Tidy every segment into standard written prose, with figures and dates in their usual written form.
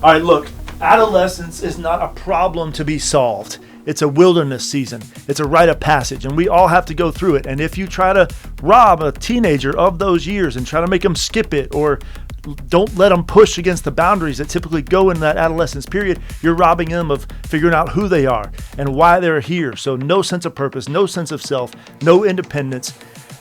All right, look, adolescence is not a problem to be solved. It's a wilderness season. It's a rite of passage, and we all have to go through it. And if you try to rob a teenager of those years and try to make them skip it, or don't let them push against the boundaries that typically go in that adolescence period, you're robbing them of figuring out who they are and why they're here. So no sense of purpose, no sense of self, no independence.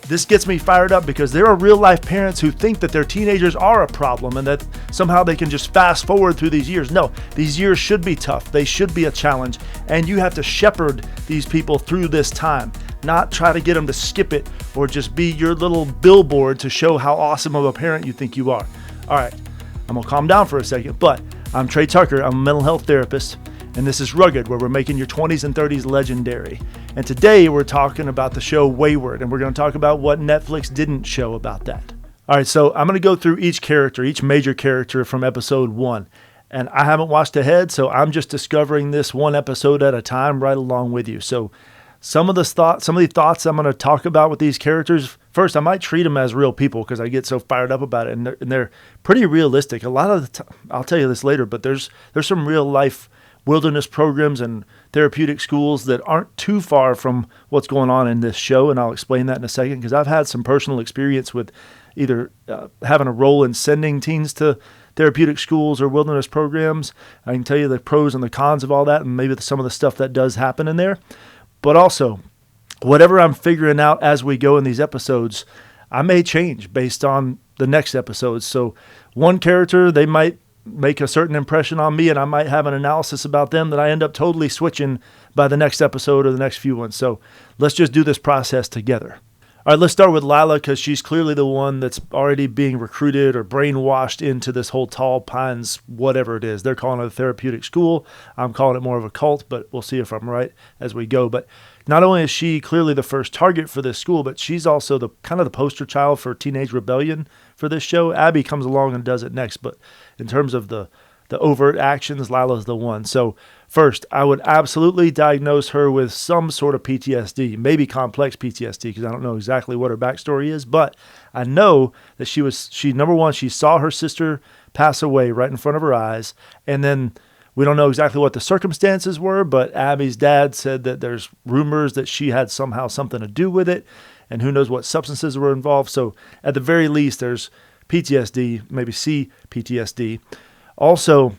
This gets me fired up because there are real life parents who think that their teenagers are a problem and that somehow they can just fast forward through these years. No, these years should be tough. They should be a challenge. And you have to shepherd these people through this time, not try to get them to skip it or just be your little billboard to show how awesome of a parent you think you are. All right, I'm gonna calm down for a second, but I'm Trey Tucker. I'm a mental health therapist. And this is Rugged, where we're making your 20s and 30s legendary. And today we're talking about the show Wayward, and we're going to talk about what Netflix didn't show about that. All right, so I'm going to go through each character, each major character from episode 1. And I haven't watched ahead, so I'm just discovering this one episode at a time right along with you. So some of the thoughts I'm going to talk about with these characters, first, I might treat them as real people because I get so fired up about it, and they're pretty realistic. A lot of the time, I'll tell you this later, but there's some real life wilderness programs and therapeutic schools that aren't too far from what's going on in this show, and I'll explain that in a second because I've had some personal experience with either having a role in sending teens to therapeutic schools or wilderness programs. I can tell you the pros and the cons of all that and maybe some of the stuff that does happen in there. But also, whatever I'm figuring out as we go in these episodes, I may change based on the next episodes. So one character, they might make a certain impression on me and I might have an analysis about them that I end up totally switching by the next episode or the next few ones. So let's just do this process together. All right, let's start with Leila because she's clearly the one that's already being recruited or brainwashed into this whole Tall Pines, whatever it is. They're calling it a therapeutic school. I'm calling it more of a cult, but we'll see if I'm right as we go. But not only is she clearly the first target for this school, but she's also the kind of the poster child for teenage rebellion for this show. Abbie comes along and does it next, but in terms of the overt actions, Leila's the one. So first, I would absolutely diagnose her with some sort of PTSD, maybe complex PTSD, because I don't know exactly what her backstory is, but I know that number one, she saw her sister pass away right in front of her eyes, and then we don't know exactly what the circumstances were, but Abbie's dad said that there's rumors that she had somehow something to do with it, and who knows what substances were involved. So at the very least, there's PTSD, maybe CPTSD. Also,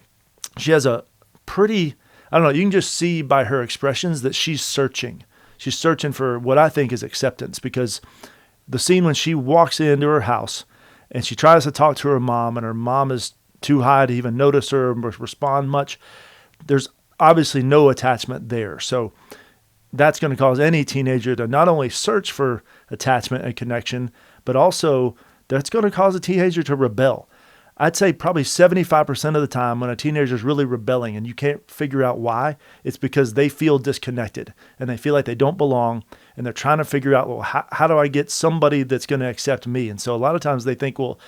she has a pretty, I don't know, you can just see by her expressions that she's searching. She's searching for what I think is acceptance, because the scene when she walks into her house and she tries to talk to her mom and her mom is too high to even notice her or respond much, there's obviously no attachment there. So that's going to cause any teenager to not only search for attachment and connection, but also that's going to cause a teenager to rebel. I'd say probably 75% of the time when a teenager is really rebelling and you can't figure out why, it's because they feel disconnected and they feel like they don't belong and they're trying to figure out, well, how do I get somebody that's going to accept me? And so a lot of times they think, well,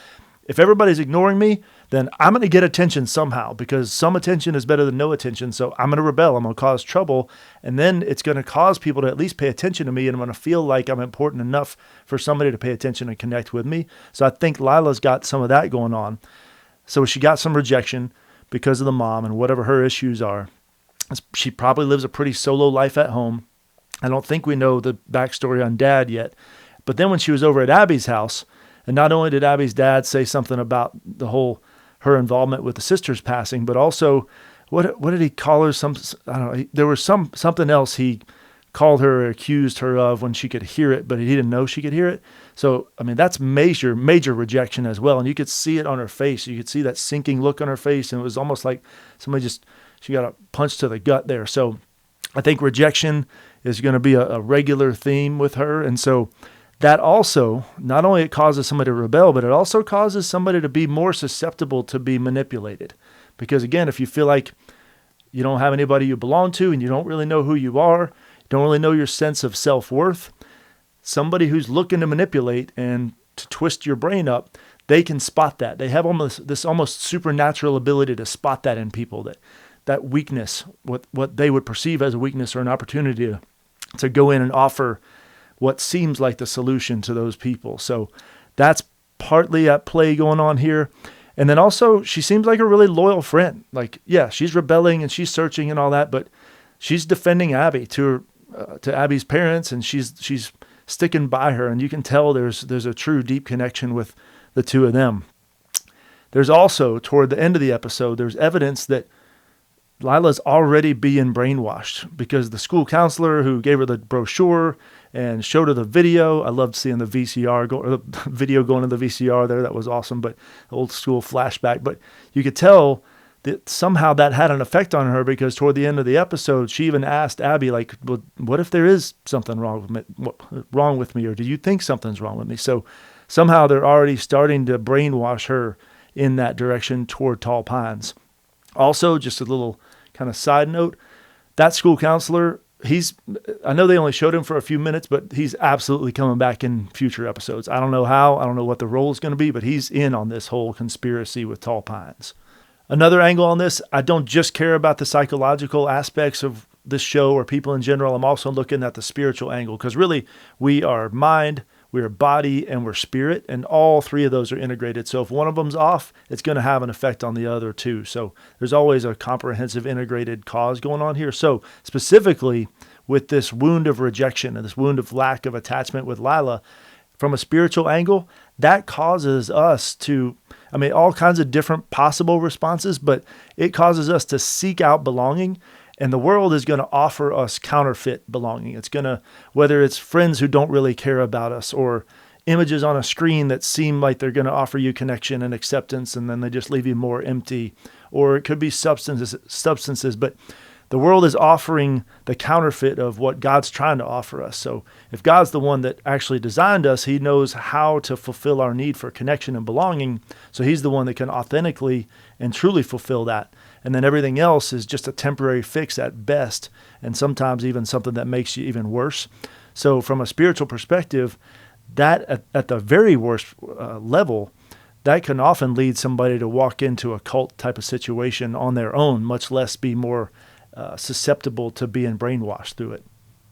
if everybody's ignoring me, then I'm going to get attention somehow because some attention is better than no attention. So I'm going to rebel. I'm going to cause trouble. And then it's going to cause people to at least pay attention to me. And I'm going to feel like I'm important enough for somebody to pay attention and connect with me. So I think Leila's got some of that going on. So she got some rejection because of the mom and whatever her issues are. She probably lives a pretty solo life at home. I don't think we know the backstory on dad yet. But then when she was over at Abbie's house, and not only did Abbie's dad say something about the whole her involvement with the sister's passing, but also what did he call her? I don't know. There was something else he called her or accused her of when she could hear it, but he didn't know she could hear it. So I mean that's major rejection as well, and you could see it on her face. You could see that sinking look on her face, and it was almost like she got a punch to the gut there. So I think rejection is going to be a regular theme with her, and so. That also, not only it causes somebody to rebel, but it also causes somebody to be more susceptible to be manipulated. Because again, if you feel like you don't have anybody you belong to and you don't really know who you are, you don't really know your sense of self-worth, somebody who's looking to manipulate and to twist your brain up, they can spot that. They have this almost supernatural ability to spot that in people, that weakness, what they would perceive as a weakness or an opportunity to go in and offer what seems like the solution to those people. So that's partly at play going on here. And then also, she seems like a really loyal friend. Like, yeah, she's rebelling and she's searching and all that, but she's defending Abbie to Abbie's parents, and she's sticking by her. And you can tell there's a true deep connection with the two of them. There's also, toward the end of the episode, there's evidence that Lila's already being brainwashed, because the school counselor who gave her the brochure and showed her the video. I loved seeing the video going to the VCR there. That was awesome, but old school flashback. But you could tell that somehow that had an effect on her, because toward the end of the episode, she even asked Abbie, like, well, what if there is something wrong with me, or do you think something's wrong with me? So somehow they're already starting to brainwash her in that direction toward Tall Pines. Also, just a little kind of side note, that school counselor, I know they only showed him for a few minutes, but he's absolutely coming back in future episodes. I don't know how, I don't know what the role is going to be, but he's in on this whole conspiracy with Tall Pines. Another angle on this, I don't just care about the psychological aspects of this show or people in general. I'm also looking at the spiritual angle, because really we are mind, we're body, and we're spirit, and all three of those are integrated. So if one of them's off, it's going to have an effect on the other too. So there's always a comprehensive integrated cause going on here. So specifically with this wound of rejection and this wound of lack of attachment with Leila, from a spiritual angle, that causes us to, all kinds of different possible responses, but it causes us to seek out belonging. And the world is going to offer us counterfeit belonging. It's going to, whether it's friends who don't really care about us, or images on a screen that seem like they're going to offer you connection and acceptance, and then they just leave you more empty. Or it could be substances, but the world is offering the counterfeit of what God's trying to offer us. So if God's the one that actually designed us, he knows how to fulfill our need for connection and belonging. So he's the one that can authentically and truly fulfill that. And then everything else is just a temporary fix at best, and sometimes even something that makes you even worse. So from a spiritual perspective, that at the very worst level, that can often lead somebody to walk into a cult type of situation on their own, much less be more susceptible to being brainwashed through it.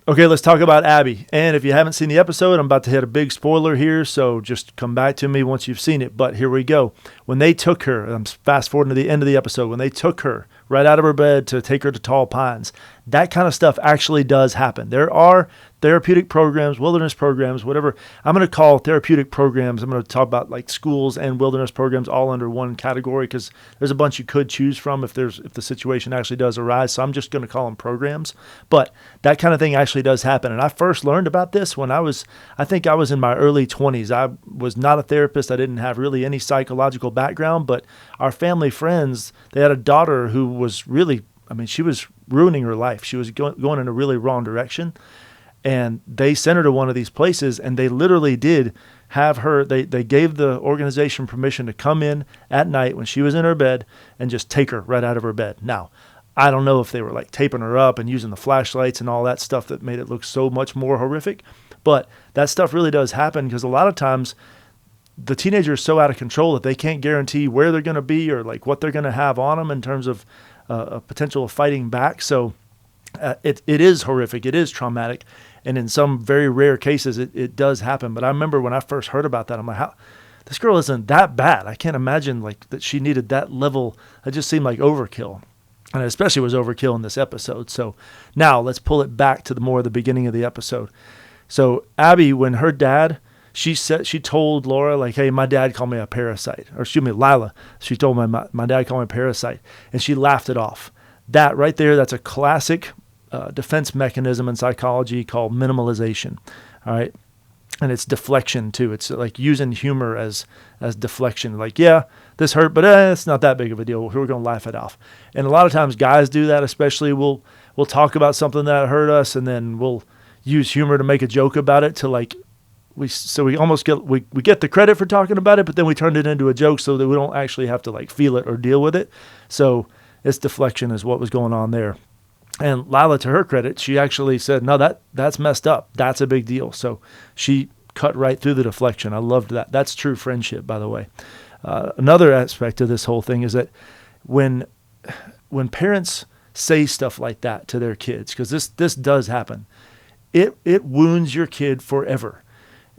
Okay, let's talk about Abbie. And if you haven't seen the episode, I'm about to hit a big spoiler here, so just come back to me once you've seen it. But here we go. When they took her, I'm fast forwarding to the end of the episode, when they took her right out of her bed to take her to Tall Pines, that kind of stuff actually does happen. There are therapeutic programs, wilderness programs, whatever. I'm going to call therapeutic programs. I'm going to talk about like schools and wilderness programs all under one category, because there's a bunch you could choose from if the situation actually does arise. So I'm just going to call them programs. But that kind of thing actually does happen. And I first learned about this when I think I was in my early 20s. I was not a therapist. I didn't have really any psychological background, but our family friends, they had a daughter who was really, she was ruining her life. She was going in a really wrong direction. And they sent her to one of these places, and they literally did have her, they gave the organization permission to come in at night when she was in her bed and just take her right out of her bed. Now, I don't know if they were like taping her up and using the flashlights and all that stuff that made it look so much more horrific, but that stuff really does happen, because a lot of times the teenager is so out of control that they can't guarantee where they're going to be or like what they're going to have on them in terms of a potential of fighting back. So it is horrific. It is traumatic. And in some very rare cases, it does happen. But I remember when I first heard about that, I'm like, this girl isn't that bad. I can't imagine like that she needed that level. It just seemed like overkill. And it especially was overkill in this episode. So now let's pull it back to the beginning of the episode. So Abbie, when her dad, she told Laura, like, hey, my dad called me a parasite. Or excuse me, Leila. She told my dad called me a parasite. And she laughed it off. That right there, that's a classic defense mechanism in psychology called minimalization. All right. And it's deflection too. It's like using humor as deflection. Like, yeah, this hurt, but it's not that big of a deal. We're going to laugh it off. And a lot of times guys do that, especially we'll talk about something that hurt us, and then we'll use humor to make a joke about it to like, we almost get the credit for talking about it, but then we turned it into a joke so that we don't actually have to like feel it or deal with it. So it's deflection is what was going on there. And Leila, to her credit, she actually said, no, that's messed up. That's a big deal. So she cut right through the deflection. I loved that. That's true friendship, by the way. Another aspect of this whole thing is that when parents say stuff like that to their kids, because this does happen, it wounds your kid forever.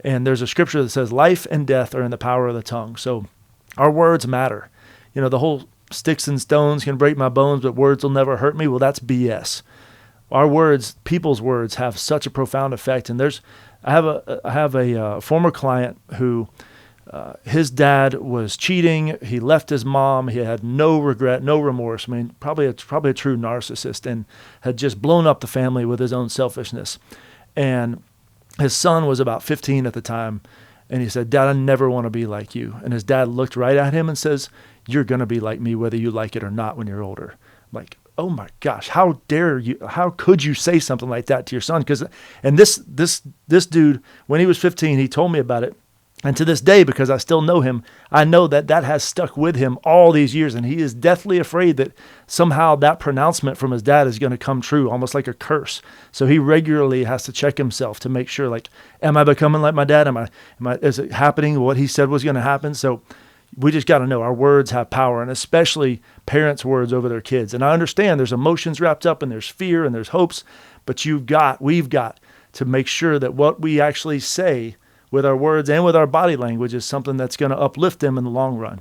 And there's a scripture that says life and death are in the power of the tongue. So our words matter. the whole sticks and stones can break my bones, but words will never hurt me. Well, that's BS. Our words, people's words, have such a profound effect. And I have a former client who his dad was cheating. He left his mom. He had no regret, no remorse. I mean, probably a true narcissist, and had just blown up the family with his own selfishness. And his son was about 15 at the time. And he said, "Dad, I never want to be like you." And his dad looked right at him and says, "You're going to be like me whether you like it or not when you're older." I'm like, oh my gosh, how dare you? How could you say something like that to your son? And this dude, when he was 15, he told me about it. And to this day, because I still know him, I know that has stuck with him all these years. And he is deathly afraid that somehow that pronouncement from his dad is going to come true, almost like a curse. So he regularly has to check himself to make sure, like, am I becoming like my dad? Is it happening? What he said was going to happen? So we just got to know our words have power, and especially parents' words over their kids. And I understand there's emotions wrapped up, and there's fear, and there's hopes, but we've got to make sure that what we actually say with our words and with our body language is something that's going to uplift them in the long run.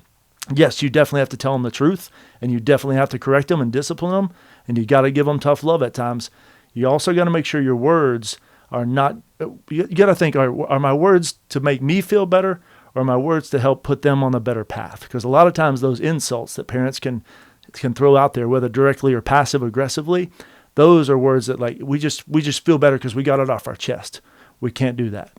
Yes, you definitely have to tell them the truth, and you definitely have to correct them and discipline them, and you got to give them tough love at times. You also got to make sure your words are not, you got to think, are my words to make me feel better, or are my words to help put them on a better path? Because a lot of times those insults that parents can throw out there, whether directly or passive aggressively, those are words that, like, we just feel better because we got it off our chest. We can't do that.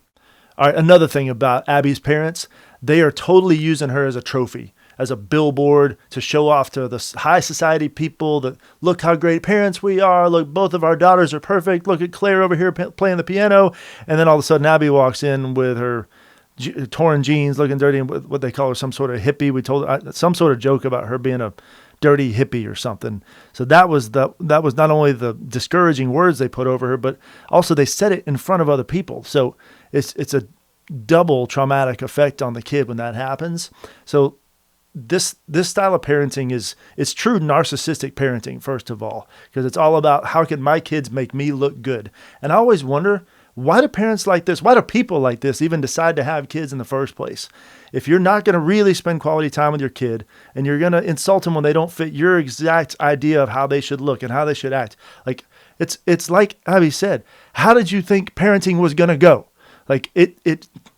All right, another thing about Abbie's parents, they are totally using her as a trophy, as a billboard to show off to the high society people that, look how great parents we are. Look, both of our daughters are perfect. Look at Claire over here playing the piano. And then all of a sudden Abbie walks in with her torn jeans, looking dirty, and what they call her some sort of hippie. We told her some sort of joke about her being a dirty hippie or something. So that was not only the discouraging words they put over her, but also they said it in front of other people. So it's a double traumatic effect on the kid when that happens. So this style of parenting it's true narcissistic parenting, first of all, because it's all about how can my kids make me look good. And I always wonder, why do parents like this, why do people like this even decide to have kids in the first place? If you're not going to really spend quality time with your kid and you're going to insult them when they don't fit your exact idea of how they should look and how they should act, like it's like Abbie said, how did you think parenting was going to go? Like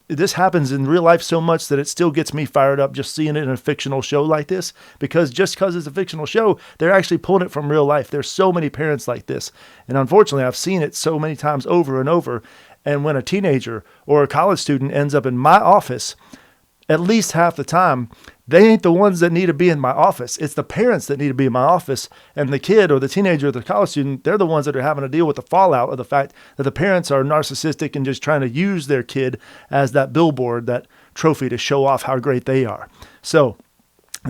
this happens in real life so much that it still gets me fired up just seeing it in a fictional show like this, because just because it's a fictional show, they're actually pulling it from real life. There's so many parents like this. And unfortunately, I've seen it so many times over and over. And when a teenager or a college student ends up in my office, at least half the time, they ain't the ones that need to be in my office. It's the parents that need to be in my office. And the kid or the teenager or the college student, they're the ones that are having to deal with the fallout of the fact that the parents are narcissistic and just trying to use their kid as that billboard, that trophy to show off how great they are. So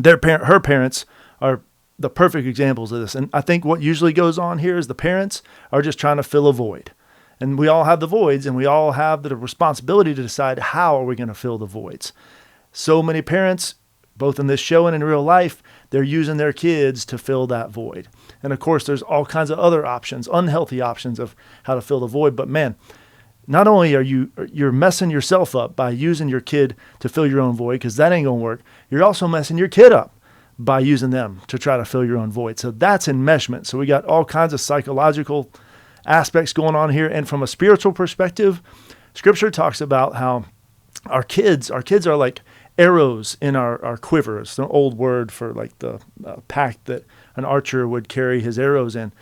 her parents are the perfect examples of this. And I think what usually goes on here is the parents are just trying to fill a void. And we all have the voids, and we all have the responsibility to decide how are we going to fill the voids. So many parents, both in this show and in real life, they're using their kids to fill that void. And of course, there's all kinds of other options, unhealthy options of how to fill the void. But man, not only you're messing yourself up by using your kid to fill your own void, because that ain't going to work. You're also messing your kid up by using them to try to fill your own void. So that's enmeshment. So we got all kinds of psychological aspects going on here. And from a spiritual perspective, Scripture talks about how our kids are like arrows in our quiver. It's an old word for like the pack that an archer would carry his arrows in.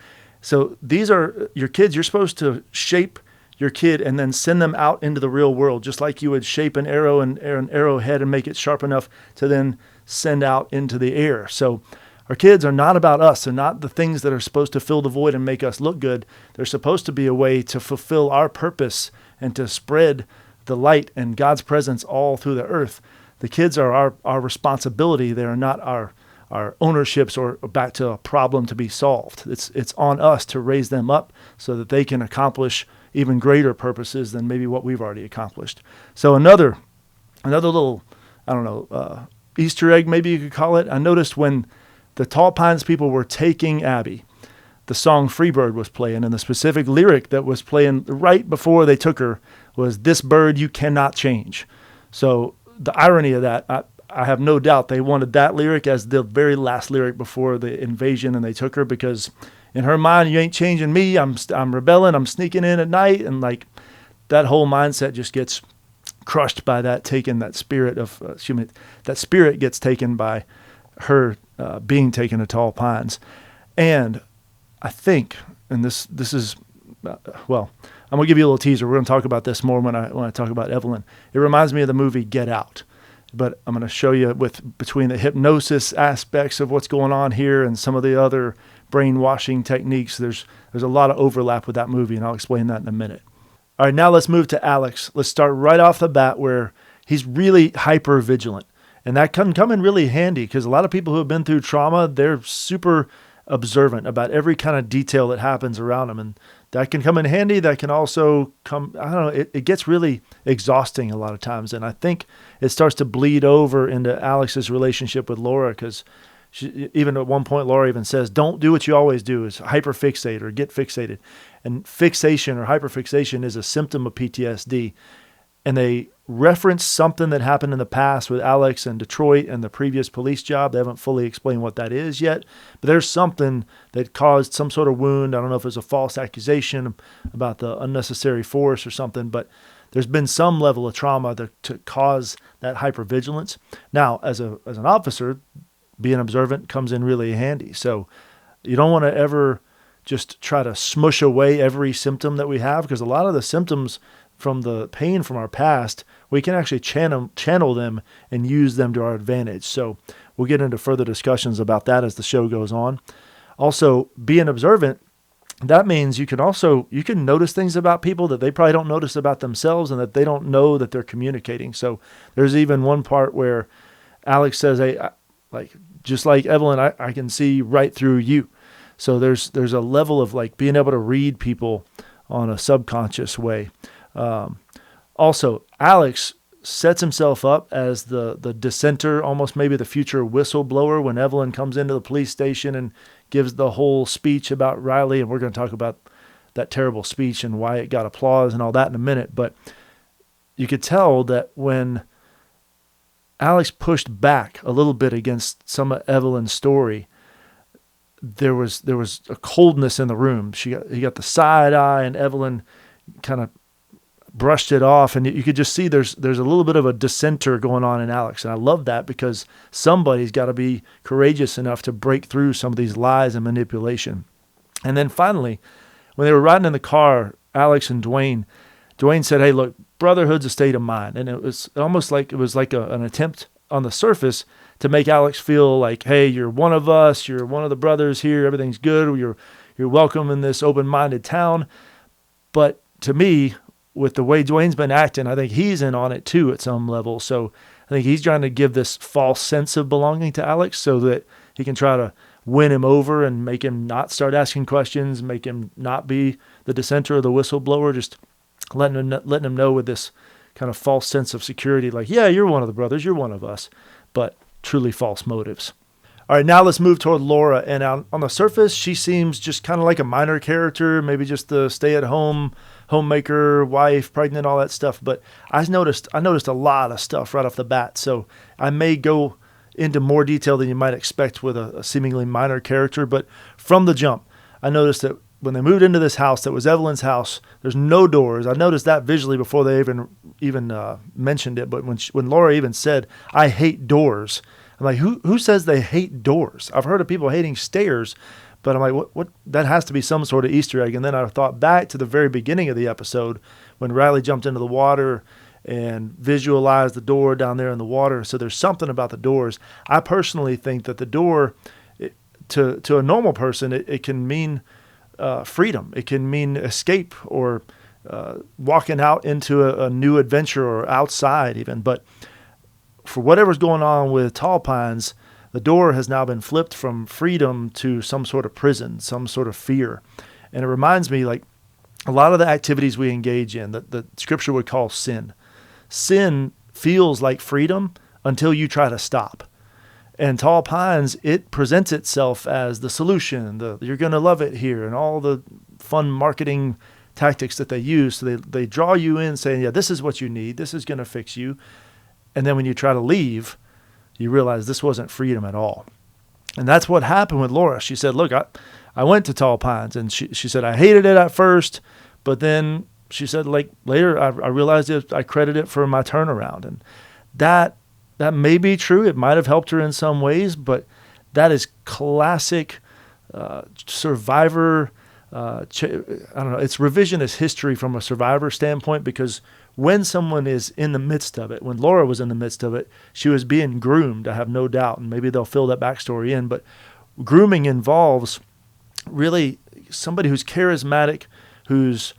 So these are your kids. You're supposed to shape your kid and then send them out into the real world, just like you would shape an arrow and an arrowhead and make it sharp enough to then send out into the air. So our kids are not about us. They're not the things that are supposed to fill the void and make us look good. They're supposed to be a way to fulfill our purpose and to spread the light and God's presence all through the earth. The kids are our responsibility. They are not our ownerships or back to a problem to be solved. It's on us to raise them up so that they can accomplish even greater purposes than maybe what we've already accomplished. So another little, Easter egg, maybe you could call it. I noticed when the Tall Pines people were taking Abbie, the song Freebird was playing, and the specific lyric that was playing right before they took her was, "This bird you cannot change." So the irony of that, I have no doubt they wanted that lyric as the very last lyric before the invasion and they took her, because in her mind, you ain't changing me. I'm rebelling. I'm sneaking in at night. And like that whole mindset just gets crushed by that spirit of, that spirit gets taken by her being taken to Tall Pines. And I think, and this is, well, I'm going to give you a little teaser. We're going to talk about this more when I talk about Evelyn. It reminds me of the movie Get Out. But I'm going to show you between the hypnosis aspects of what's going on here and some of the other brainwashing techniques, there's a lot of overlap with that movie, and I'll explain that in a minute. All right, now let's move to Alex. Let's start right off the bat where he's really hyper vigilant. And that can come in really handy because a lot of people who have been through trauma, they're super observant about every kind of detail that happens around them. And that can come in handy. That can also come, I don't know, it gets really exhausting a lot of times. And I think it starts to bleed over into Alex's relationship with Laura, because even at one point, Laura even says, don't do what you always do, is hyperfixate or get fixated. And fixation or hyperfixation is a symptom of PTSD. And they reference something that happened in the past with Alex and Detroit and the previous police job. They haven't fully explained what that is yet, but there's something that caused some sort of wound. I don't know if it was a false accusation about the unnecessary force or something, but there's been some level of trauma to cause that hypervigilance. Now, as an officer, being observant comes in really handy. So you don't want to ever just try to smush away every symptom that we have, because a lot of the symptoms from the pain from our past, we can actually channel them and use them to our advantage. So we'll get into further discussions about that as the show goes on. Also, being observant, that means you can notice things about people that they probably don't notice about themselves and that they don't know that they're communicating. So there's even one part where Alex says, hey, just like Evelyn, I can see right through you. So there's a level of like being able to read people on a subconscious way. Also, Alex sets himself up as the dissenter, almost maybe the future whistleblower, when Evelyn comes into the police station and gives the whole speech about Riley. And we're going to talk about that terrible speech and why it got applause and all that in a minute. But you could tell that when Alex pushed back a little bit against some of Evelyn's story, there was a coldness in the room. He got the side eye, and Evelyn kind of brushed it off, and you could just see there's a little bit of a dissenter going on in Alex. And I love that, because somebody's got to be courageous enough to break through some of these lies and manipulation. And then finally, when they were riding in the car, Alex and Dwayne said, hey, look, brotherhood's a state of mind. And it was almost like an attempt on the surface to make Alex feel like, hey, you're one of us, you're one of the brothers here, everything's good, you're welcome in this open-minded town. But to me, with the way Dwayne's been acting, I think he's in on it too at some level. So I think he's trying to give this false sense of belonging to Alex so that he can try to win him over and make him not start asking questions, make him not be the dissenter or the whistleblower, just letting him know with this kind of false sense of security, like, yeah, you're one of the brothers, you're one of us, but truly false motives. All right, now let's move toward Laura. And on the surface, she seems just kind of like a minor character, maybe just the stay-at-home homemaker, wife, pregnant, all that stuff. But I noticed a lot of stuff right off the bat. So I may go into more detail than you might expect with a seemingly minor character. But from the jump, I noticed that when they moved into this house that was Evelyn's house, there's no doors. I noticed that visually before they even mentioned it. But when Laura even said, I hate doors, I'm like, who says they hate doors? I've heard of people hating stairs, but I'm like, what? That has to be some sort of Easter egg. And then I thought back to the very beginning of the episode when Riley jumped into the water and visualized the door down there in the water. So there's something about the doors. I personally think that the door, to a normal person, it can mean freedom. It can mean escape or walking out into a new adventure or outside even. But for whatever's going on with Tall Pines, the door has now been flipped from freedom to some sort of prison, some sort of fear. And it reminds me, like, a lot of the activities we engage in that the scripture would call sin. Sin feels like freedom until you try to stop. And Tall Pines, it presents itself as the solution, you're going to love it here, and all the fun marketing tactics that they use. So they draw you in saying, yeah, this is what you need. This is going to fix you. And then when you try to leave, you realize this wasn't freedom at all. And that's what happened with Laura. She said, look, I went to Tall Pines, and she said, I hated it at first, but then she said, like, later I realized I credit it for my turnaround. And that may be true. It might have helped her in some ways, but that is classic survivor. I don't know. It's revisionist history from a survivor standpoint, because when someone is in the midst of it, when Laura was in the midst of it, she was being groomed, I have no doubt. And maybe they'll fill that backstory in. But grooming involves really somebody who's charismatic, who's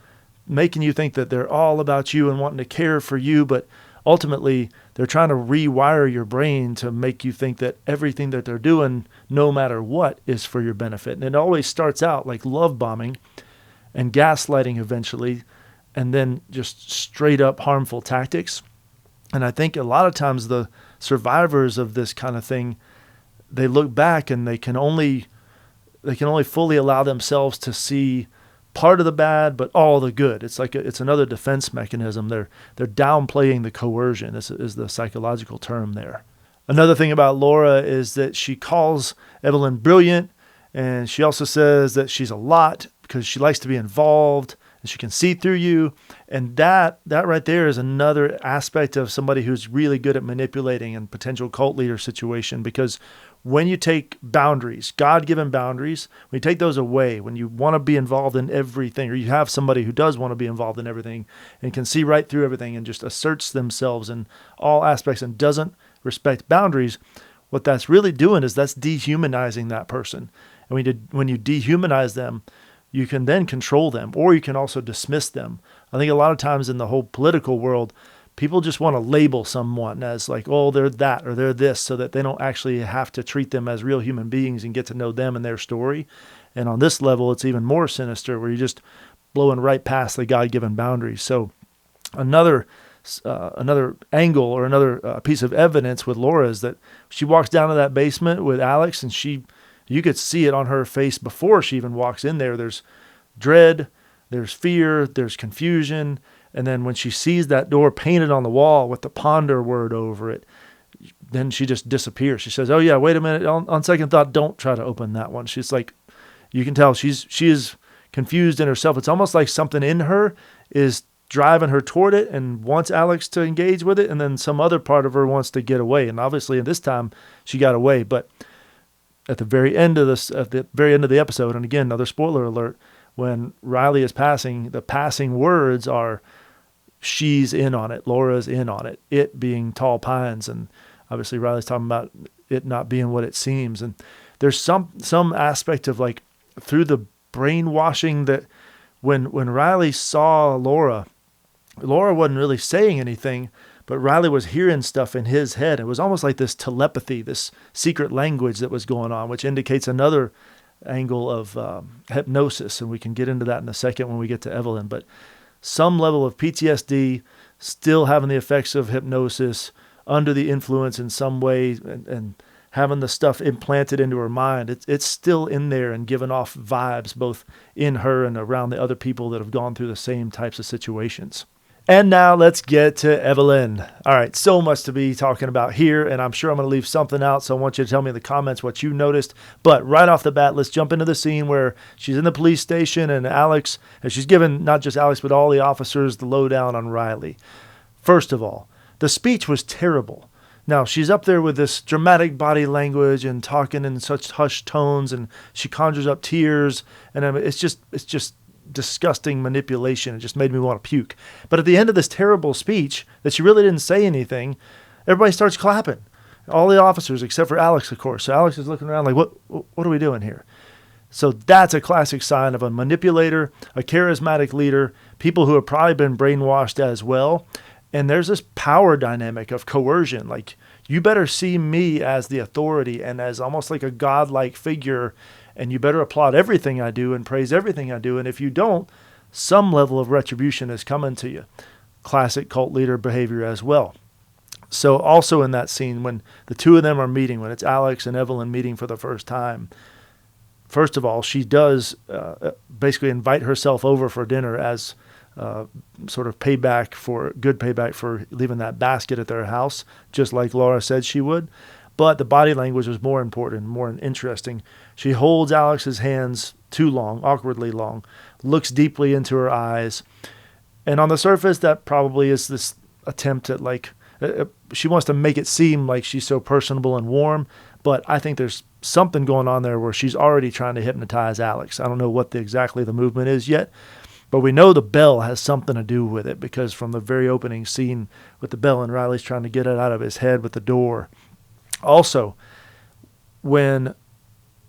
making you think that they're all about you and wanting to care for you. But ultimately, they're trying to rewire your brain to make you think that everything that they're doing, no matter what, is for your benefit. And it always starts out like love bombing and gaslighting eventually, and then just straight up harmful tactics. And I think a lot of times the survivors of this kind of thing, they look back and they can only fully allow themselves to see part of the bad, but all the good. It's like it's another defense mechanism. They're downplaying the coercion. This is the psychological term there. Another thing about Laura is that she calls Evelyn brilliant, and she also says that she's a lot because she likes to be involved and she can see through you. And that right there is another aspect of somebody who's really good at manipulating and potential cult leader situation, because when you take boundaries, God-given boundaries, when you take those away, when you want to be involved in everything, or you have somebody who does want to be involved in everything and can see right through everything and just asserts themselves in all aspects and doesn't respect boundaries, what that's really doing is that's dehumanizing that person. And when you dehumanize them, you can then control them, or you can also dismiss them. I think a lot of times in the whole political world, people just want to label someone as like, oh, they're that or they're this, so that they don't actually have to treat them as real human beings and get to know them and their story. And on this level, it's even more sinister, where you're just blowing right past the God-given boundaries. So another angle or another piece of evidence with Laura is that she walks down to that basement with Alex, and you could see it on her face before she even walks in there. There's dread, there's fear, there's confusion. And then when she sees that door painted on the wall with the ponder word over it, then she just disappears. She says, oh yeah, wait a minute. On second thought, don't try to open that one. She's like, you can tell she is confused in herself. It's almost like something in her is driving her toward it and wants Alex to engage with it. And then some other part of her wants to get away. And obviously in this time she got away, but at the very end of the episode, and again, another spoiler alert, when Riley is passing, the passing words are, she's in on it, Laura's in on it, it being Tall Pines. And obviously Riley's talking about it not being what it seems. And there's some aspect of like through the brainwashing that when Riley saw Laura wasn't really saying anything, but Riley was hearing stuff in his head. It was almost like this telepathy, this secret language that was going on, which indicates another angle of hypnosis. And we can get into that in a second when we get to Evelyn. But some level of PTSD, still having the effects of hypnosis, under the influence in some way, and having the stuff implanted into her mind. It's still in there and giving off vibes both in her and around the other people that have gone through the same types of situations. And now let's get to Evelyn. All right, so much to be talking about here, and I'm sure I'm going to leave something out, so I want you to tell me in the comments what you noticed. But right off the bat, let's jump into the scene where she's in the police station and she's giving not just Alex, but all the officers the lowdown on Riley. First of all, the speech was terrible. Now, she's up there with this dramatic body language and talking in such hushed tones, and she conjures up tears, and it's just disgusting manipulation. It just made me want to puke. But at the end of this terrible speech that she really didn't say anything, everybody starts clapping. All the officers, except for Alex, of course. So Alex is looking around like, what are we doing here? So that's a classic sign of a manipulator, a charismatic leader, people who have probably been brainwashed as well. And there's this power dynamic of coercion. Like, you better see me as the authority and as almost like a godlike figure, and you better applaud everything I do and praise everything I do. And if you don't, some level of retribution is coming to you. Classic cult leader behavior as well. So also in that scene, when the two of them are meeting, when it's Alex and Evelyn meeting for the first time, first of all, she does basically invite herself over for dinner as sort of good payback for leaving that basket at their house, just like Laura said she would. But the body language was more important, more interesting. She holds Alex's hands too long, awkwardly long, looks deeply into her eyes. And on the surface, that probably is this attempt at she wants to make it seem like she's so personable and warm. But I think there's something going on there where she's already trying to hypnotize Alex. I don't know what exactly the movement is yet, but we know the bell has something to do with it, because from the very opening scene with the bell and Riley's trying to get it out of his head with the door. Also, when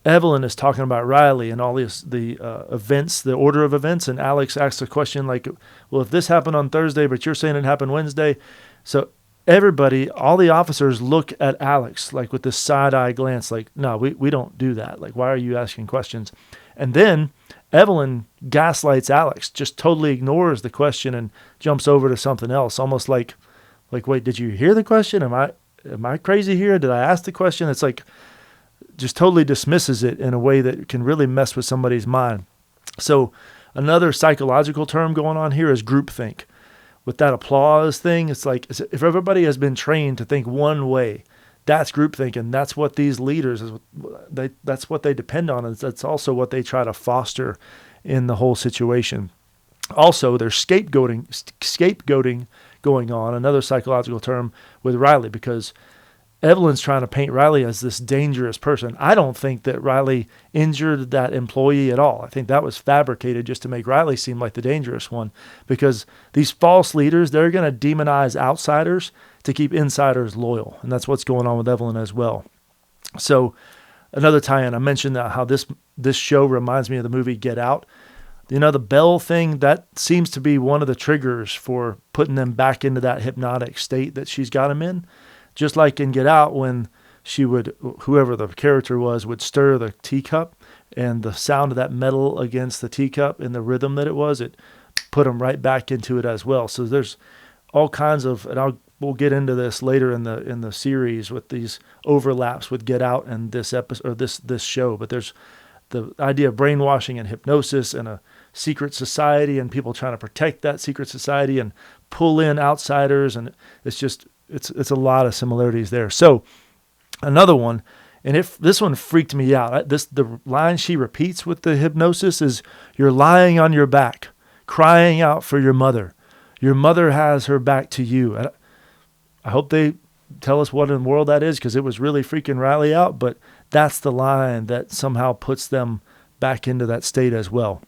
Evelyn is talking about Riley and all the events, the order of events, and Alex asks a question like, well, if this happened on Thursday, but you're saying it happened Wednesday. So everybody, all the officers look at Alex like with this side-eye glance, like, no, we don't do that. Like, why are you asking questions? And then Evelyn gaslights Alex, just totally ignores the question and jumps over to something else, almost like, wait, did you hear the question? Am I crazy here? Did I ask the question? It's like, just totally dismisses it in a way that can really mess with somebody's mind. So another psychological term going on here is groupthink. With that applause thing, it's like if everybody has been trained to think one way, that's groupthink, and that's what these leaders, that's what they depend on. That's also what they try to foster in the whole situation. Also, there's scapegoating going on, another psychological term with Riley, because Evelyn's trying to paint Riley as this dangerous person. I don't think that Riley injured that employee at all. I think that was fabricated just to make Riley seem like the dangerous one, because these false leaders, they're going to demonize outsiders to keep insiders loyal. And that's what's going on with Evelyn as well. So another tie-in, I mentioned that how this show reminds me of the movie Get Out. You know, the bell thing, that seems to be one of the triggers for putting them back into that hypnotic state that she's got them in. Just like in Get Out, when whoever the character was, would stir the teacup, and the sound of that metal against the teacup and the rhythm that it was, it put them right back into it as well. So there's all kinds of, and we'll get into this later in the series with these overlaps with Get Out and this episode or this show. But there's the idea of brainwashing and hypnosis and a secret society and people trying to protect that secret society and pull in outsiders, and it's just. It's a lot of similarities there. So another one, and if this one freaked me out, the line she repeats with the hypnosis is, "You're lying on your back, crying out for your mother. Your mother has her back to you." I hope they tell us what in the world that is, because it was really freaking Riley out, but that's the line that somehow puts them back into that state as well.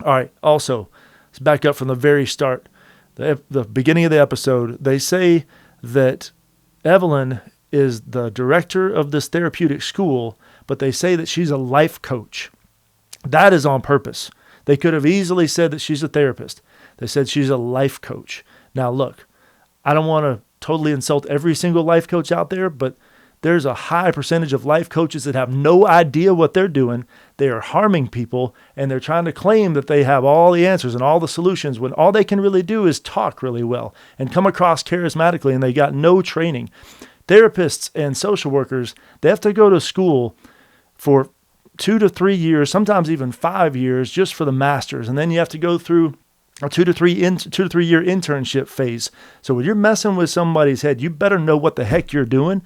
All right, also, let's back up from the very start. The beginning of the episode, they say that Evelyn is the director of this therapeutic school, but they say that she's a life coach. That is on purpose. They could have easily said that she's a therapist. They said she's a life coach. Now, look, I don't want to totally insult every single life coach out there, but there's a high percentage of life coaches that have no idea what they're doing. They are harming people, and they're trying to claim that they have all the answers and all the solutions when all they can really do is talk really well and come across charismatically, and they got no training. Therapists and social workers, they have to go to school for 2 to 3 years, sometimes even 5 years, just for the masters. And then you have to go through a 2 to 3 year internship phase. So when you're messing with somebody's head, you better know what the heck you're doing.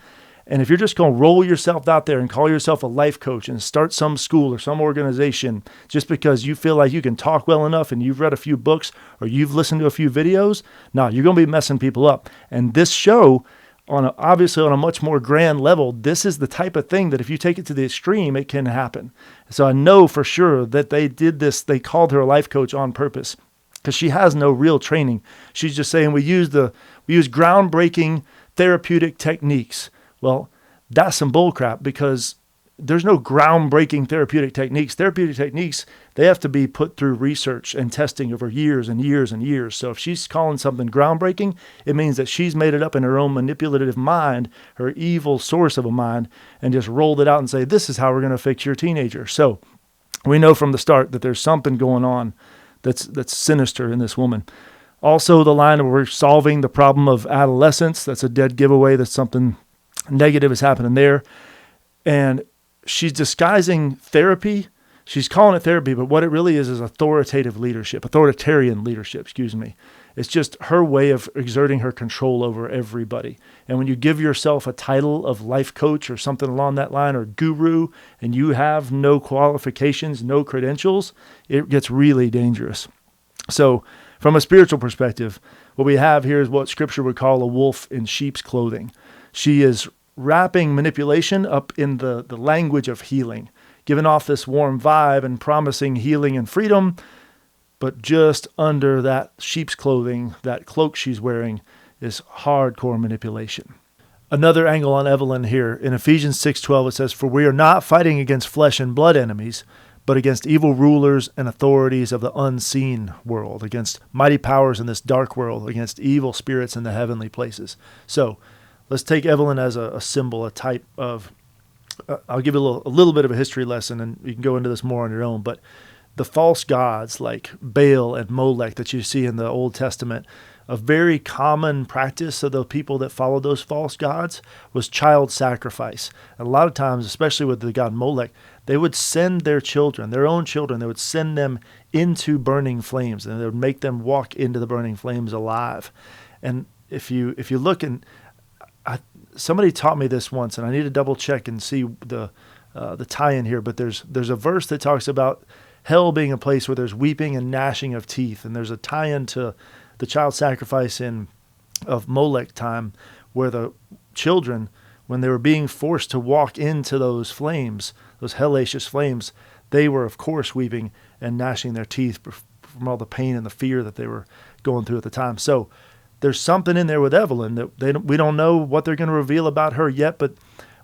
And if you're just going to roll yourself out there and call yourself a life coach and start some school or some organization just because you feel like you can talk well enough and you've read a few books or you've listened to a few videos, no, you're going to be messing people up. And this show, obviously on a much more grand level, this is the type of thing that if you take it to the extreme, it can happen. So I know for sure that they did this. They called her a life coach on purpose because she has no real training. She's just saying we use groundbreaking therapeutic techniques. Well, that's some bullcrap, because there's no groundbreaking therapeutic techniques. Therapeutic techniques, they have to be put through research and testing over years and years and years. So if she's calling something groundbreaking, it means that she's made it up in her own manipulative mind, her evil source of a mind, and just rolled it out and say, this is how we're going to fix your teenager. So we know from the start that there's something going on that's sinister in this woman. Also, the line where we're solving the problem of adolescence, that's a dead giveaway. That's something negative is happening there. And she's disguising therapy. She's calling it therapy, but what it really is authoritarian leadership, It's just her way of exerting her control over everybody. And when you give yourself a title of life coach or something along that line, or guru, and you have no qualifications, no credentials, it gets really dangerous. So from a spiritual perspective, what we have here is what Scripture would call a wolf in sheep's clothing. She is wrapping manipulation up in the language of healing, giving off this warm vibe and promising healing and freedom. But just under that sheep's clothing, that cloak she's wearing, is hardcore manipulation. Another angle on Evelyn here. In Ephesians 6:12, it says, "For we are not fighting against flesh and blood enemies, but against evil rulers and authorities of the unseen world, against mighty powers in this dark world, against evil spirits in the heavenly places." So let's take Evelyn as a symbol, a type of, I'll give you a little bit of a history lesson, and you can go into this more on your own, but the false gods like Baal and Molech that you see in the Old Testament, a very common practice of the people that followed those false gods was child sacrifice. And a lot of times, especially with the god Molech, they would send their children, their own children, they would send them into burning flames, and they would make them walk into the burning flames alive. And if you look, and somebody taught me this once, and I need to double check and see the tie-in here, but there's a verse that talks about hell being a place where there's weeping and gnashing of teeth. And there's a tie-in to the child sacrifice of Molech time, where the children, when they were being forced to walk into those flames, those hellacious flames, they were, of course, weeping and gnashing their teeth from all the pain and the fear that they were going through at the time. So there's something in there with Evelyn that we don't know what they're going to reveal about her yet, but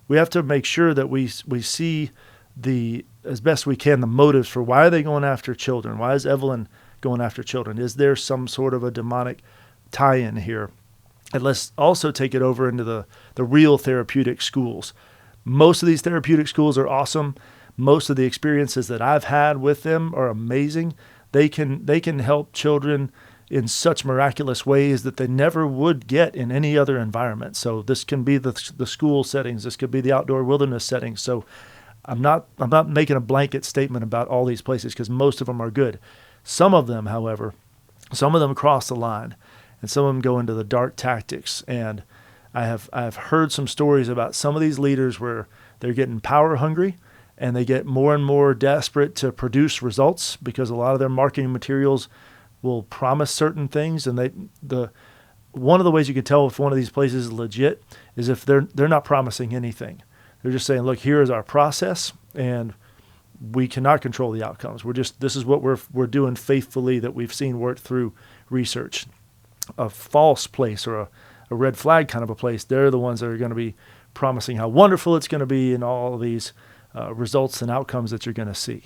we have to make sure that we see as best we can, the motives for why are they going after children? Why is Evelyn going after children? Is there some sort of a demonic tie-in here? And let's also take it over into the real therapeutic schools. Most of these therapeutic schools are awesome. Most of the experiences that I've had with them are amazing. They can help children in such miraculous ways that they never would get in any other environment. So this can be the school settings. This could be the outdoor wilderness settings. So I'm not making a blanket statement about all these places, because most of them are good. Some of them, however, cross the line, and some of them go into the dark tactics. And I've heard some stories about some of these leaders where they're getting power hungry, and they get more and more desperate to produce results, because a lot of their marketing materials will promise certain things. And one of the ways you can tell if one of these places is legit is if they're not promising anything. They're just saying, look, here is our process, and we cannot control the outcomes. This is what we're doing faithfully, that we've seen work through research. A false place, or a red flag kind of a place, they're the ones that are going to be promising how wonderful it's going to be and all of these results and outcomes that you're going to see.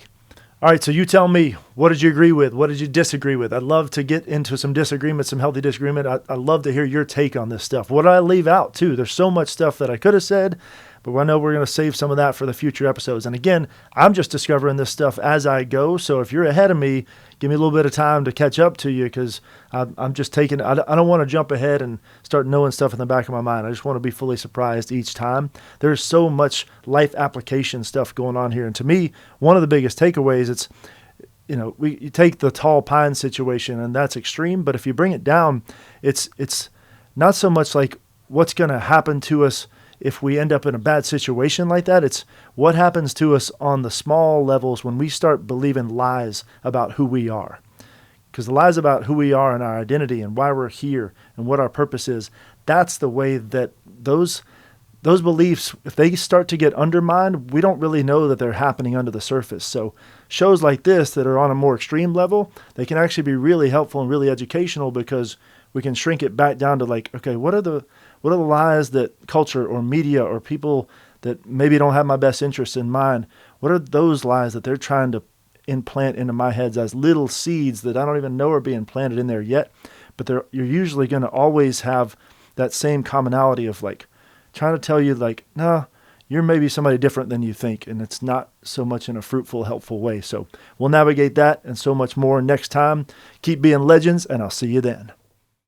All right, so you tell me, what did you agree with? What did you disagree with? I'd love to get into some disagreement, some healthy disagreement. I'd love to hear your take on this stuff. What did I leave out, too? There's so much stuff that I could have said, but I know we're going to save some of that for the future episodes. And again, I'm just discovering this stuff as I go. So if you're ahead of me, give me a little bit of time to catch up to you, because I'm just I don't want to jump ahead and start knowing stuff in the back of my mind. I just want to be fully surprised each time. There's so much life application stuff going on here. And to me, one of the biggest takeaways, it's, you take the tall pine situation, and that's extreme. But if you bring it down, it's not so much like what's going to happen to us if we end up in a bad situation like that. It's what happens to us on the small levels when we start believing lies about who we are. Because the lies about who we are and our identity and why we're here and what our purpose is, that's the way that those beliefs, if they start to get undermined, we don't really know that they're happening under the surface. So shows like this that are on a more extreme level, they can actually be really helpful and really educational, because we can shrink it back down to like, okay, what are the lies that culture or media or people that maybe don't have my best interests in mind, what are those lies that they're trying to implant into my heads as little seeds that I don't even know are being planted in there yet? But you're usually going to always have that same commonality of like trying to tell you like, no, you're maybe somebody different than you think, and it's not so much in a fruitful, helpful way. So we'll navigate that and so much more next time. Keep being legends, and I'll see you then.